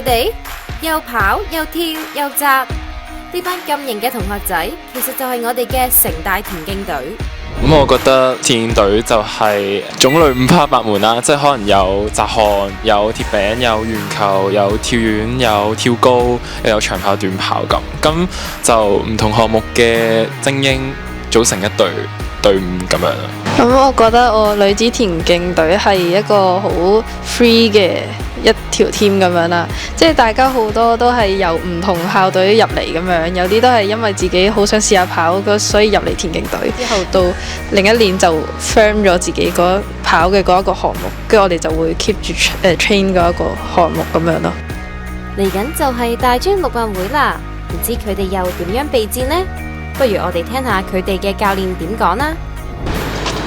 哋又跑又跳又扎，呢班咁型嘅同學仔，其實就係我哋嘅城大田徑隊。咁我覺得田徑隊就係種類五花八門啦，即係可能有擲項、有鐵餅、有鉛球、有跳遠、有跳高，又有長跑、短跑咁就唔同項目嘅精英組成一隊伍咁樣。咁我覺得我女子田徑隊係一個好 free 嘅一條 team 咁樣啦，即係大家好多都係由唔同校隊入嚟咁樣，有啲都係因為自己好想試下跑，所以入嚟田徑隊。之後到另一年就 firm 咗自己跑嘅嗰一個項目，跟住我哋就會 keep 住train 嗰一個項目咁樣咯。嚟緊就係大專陸運會啦，唔知佢哋又點樣備戰呢？不如我哋聽下佢哋嘅教練點講啦。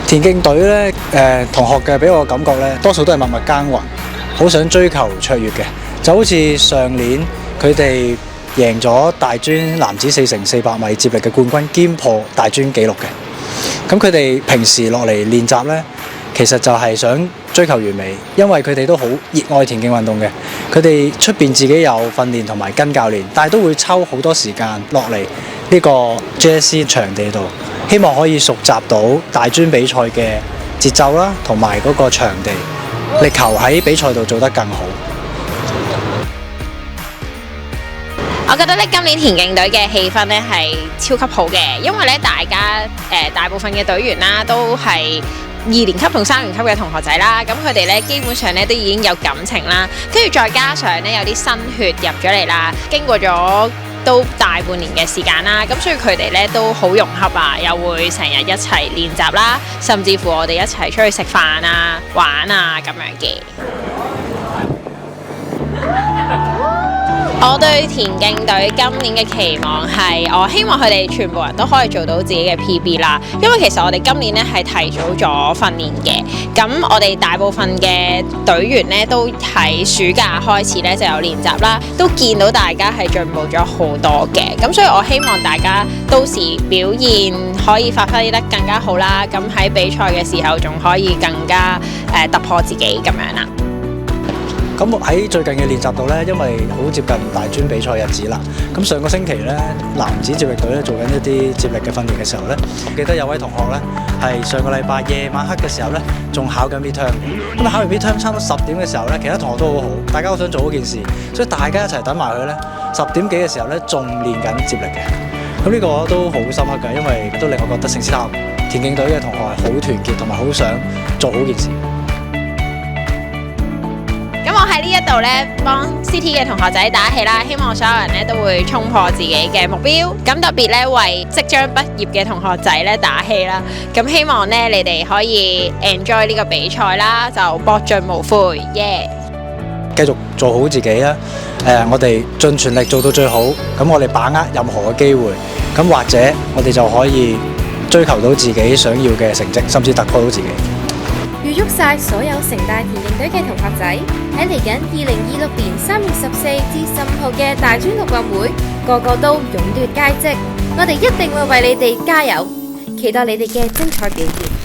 田徑隊呢，同學嘅俾我感覺呢，多數都係默默耕耘，好想追求卓越嘅，就好似上年佢哋贏咗大專男子4x400米接力嘅冠軍，兼破大專紀錄嘅。咁佢哋平時落嚟練習呢，其實就係想追求完美，因為佢哋都好熱愛田徑運動嘅。佢哋出邊自己有訓練同埋跟教練，但係都會抽好多時間落嚟呢個 JSC 場地度，希望可以熟習到大專比賽嘅節奏啦，同埋嗰個場地，力求喺比賽度做得更好。我覺得咧今年田徑隊嘅氣氛咧係超級好嘅，因為咧大家大部分嘅隊員啦都係2年級同3年級嘅同學仔啦，咁佢哋咧基本上咧都已經有感情啦，跟住再加上咧有啲新血入咗嚟啦，經過咗都大半年嘅時間啦，咁所以佢哋咧都好融洽啊，又會成日一齊練習啦，甚至乎我哋一齊出去食飯啊、玩啊咁樣嘅。我對田徑隊今年嘅期望係，我希望佢哋全部人都可以做到自己嘅 PB 啦。因為其實我哋今年咧係提早咗訓練嘅，咁我哋大部分嘅隊員咧都喺暑假開始咧就有練習啦，都見到大家係進步咗好多嘅。咁所以我希望大家到時表現可以發揮得更加好啦，咁喺比賽嘅時候仲可以更加突破自己咁樣啦。咁喺最近嘅練習度呢，因為好接近大專比賽日子啦。咁上個星期呢，男子接力隊咧做緊一啲接力嘅訓練嘅時候呢，記得有位同學呢係上個禮拜夜晚黑嘅時候呢，仲考緊 midterm。咁考完 midterm 差唔多10點嘅時候呢，其他同學都好好，大家好想做嗰件事，所以大家一齊等埋佢呢。10點幾嘅時候呢，仲練緊接力嘅。咁呢個都好深刻㗎，因為都令我覺得聖斯塔田徑隊嘅同學係好團結，同埋好想做好件事。咁我喺呢一度咧幫 CT 嘅同學仔打氣啦，希望所有人咧都會衝破自己嘅目標。咁特別咧為即將畢業嘅同學仔咧打氣啦。咁希望咧你哋可以 enjoy 呢個比賽啦，就搏盡無悔，耶！繼續做好自己啦。我哋盡全力做到最好。咁我哋把握任何嘅機會。咁或者我哋就可以追求到自己想要嘅成績，甚至突破到自己。預祝晒所有城大田徑隊嘅同學仔喺嚟緊2026年3月14至15號嘅大專陸運會，個個都勇奪佳績。我哋一定會為你哋加油，期待你哋嘅精彩表現。